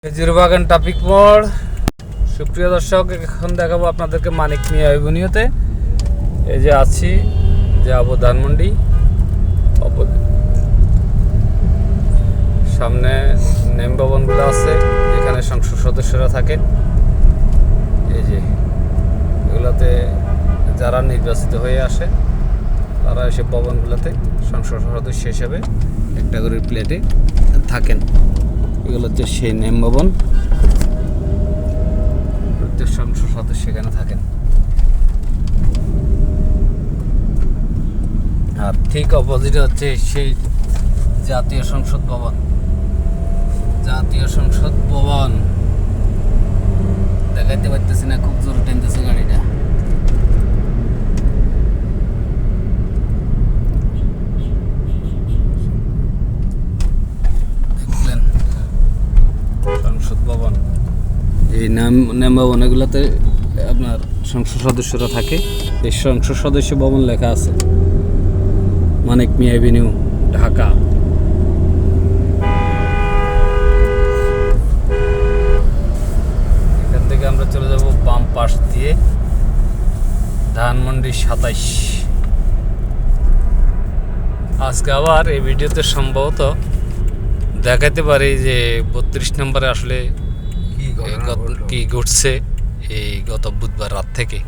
Khejurbagan traffic মোড়। সুপ্রিয় দর্শক, এখন দেখাবো আপনাদেরকে মানিক মিয়া এভিনিউতে। এই যে আছি, যাবো ধানমন্ডি। সামনে নেম ভবনগুলো আছে, এখানে সংসদ সদস্যরা থাকেন। এই যে এগুলোতে যারা নির্বাচিত হয়ে আসে তারা এসব ভবনগুলোতে সংসদ সদস্য হিসেবে একটা করে প্লেটে থাকেন। এগুলো হচ্ছে সেই নেম ভবন, প্রত্যেক সংসদ সদস্য সেখানে থাকেন। আর ঠিক অপোজিটে হচ্ছে সেই জাতীয় সংসদ ভবন। জাতীয় সংসদ ভবন দেখাইতে পারতেছি না, খুব জোরে টেনতেছে গাড়িটা। দেখলেন সংসদ ভবন। এই নাম ভবন এগুলোতে আপনার সংসদ সদস্যরা থাকে। এই সংসদ সদস্য ভবন লেখা আছে মানিক মিয়া এভিনিউ, ঢাকা। এখান থেকে আমরা চলে যাব বাম পাশ দিয়ে ধানমন্ডি 27। আজকে আবার এই ভিডিওতে সম্ভবত দেখাতে পারি যে 32 নম্বরে আসলে কি ঘটছে এই গত বুধবার রাত থেকে।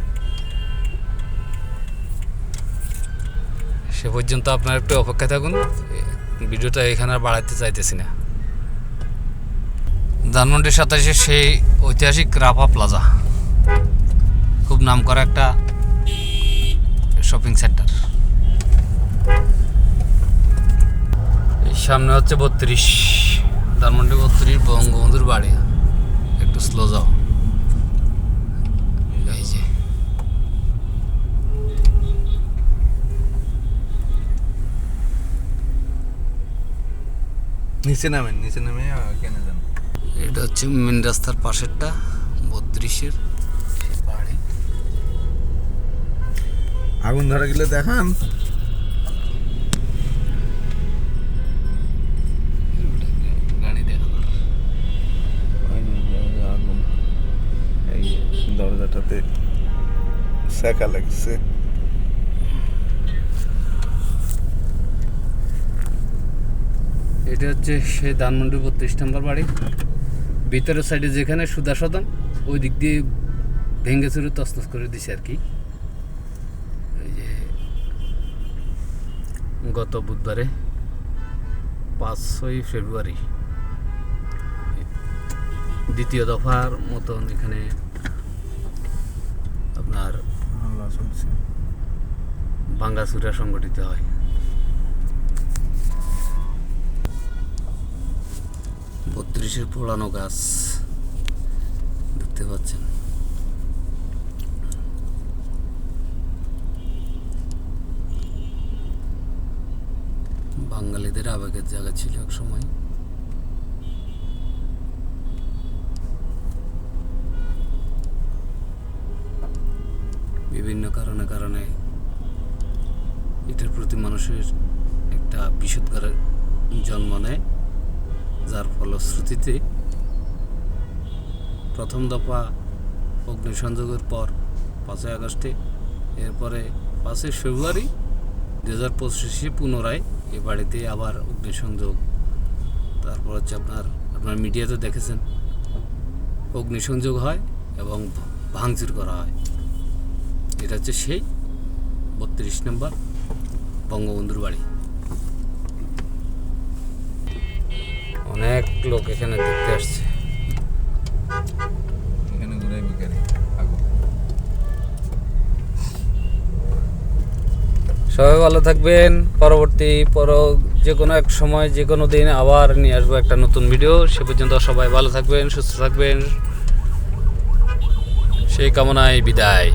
সে পর্যন্ত আপনারা একটু অপেক্ষা থাকুন, ভিডিওটা এখানে আর বাড়াইতে চাইতেছি না। ধানমন্ডি 27 সেই ঐতিহাসিক রাফা প্লাজা, খুব নামকরা একটা শপিং সেন্টার। এই সামনে হচ্ছে 32, ধানমন্ডি 32 বঙ্গবন্ধুর বাড়ি। একটু স্লো যাও। এই যে নিচে নামে কেন যান। এটা হচ্ছে মেন রাস্তার পাশেরটা 32-এর বাড়ি। আগুন ধরা গেলে দেখান। গাড়ি দেখানোর আগুন এই দরজাটাতে শেখা লাগছে। এটা হচ্ছে সেই ধানমন্ডি 32 নম্বর বাড়ি। ভিতরের সাইডে যেখানে সুদা সদন, ওই দিক দিয়ে ভেঙে চুরে তছনছ করে দিছে আর কি। এই যে গত বুধবারে 5-6 ফেব্রুয়ারি দ্বিতীয় দফার মতন এখানে আপনার ভাঙ্গাচুরা সংগঠিত হয়। 32-এর পুরানো গাছ দেখতে পাচ্ছেন। বাঙালিদের আবেগের জায়গা ছিল এক সময়। বিভিন্ন কারণে এটার প্রতি মানুষের একটা বিষোদ্গারের জন্ম নেয়, যার ফলশ্রুতিতে প্রথম দফা অগ্নিসংযোগের পর 5ই আগস্টে, এরপরে 5 ফেব্রুয়ারি 2025 পুনরায় এই বাড়িতে আবার অগ্নিসংযোগ। তারপর হচ্ছে আপনার মিডিয়াতে দেখেছেন অগ্নিসংযোগ হয় এবং ভাঙচুর করা হয়। এটা হচ্ছে সেই 32 নম্বর বঙ্গবন্ধুর বাড়ি। অনেক লোক এখানে দেখতে আসছে। এখানে ঘুরাই বিকারি আগুন। সবাই ভালো থাকবেন। পরবর্তী যে কোনো এক সময় যে কোনো দিন আবার নিয়ে আসবো একটা নতুন ভিডিও। সে পর্যন্ত সবাই ভালো থাকবেন, সুস্থ থাকবেন, সেই কামনায় বিদায়।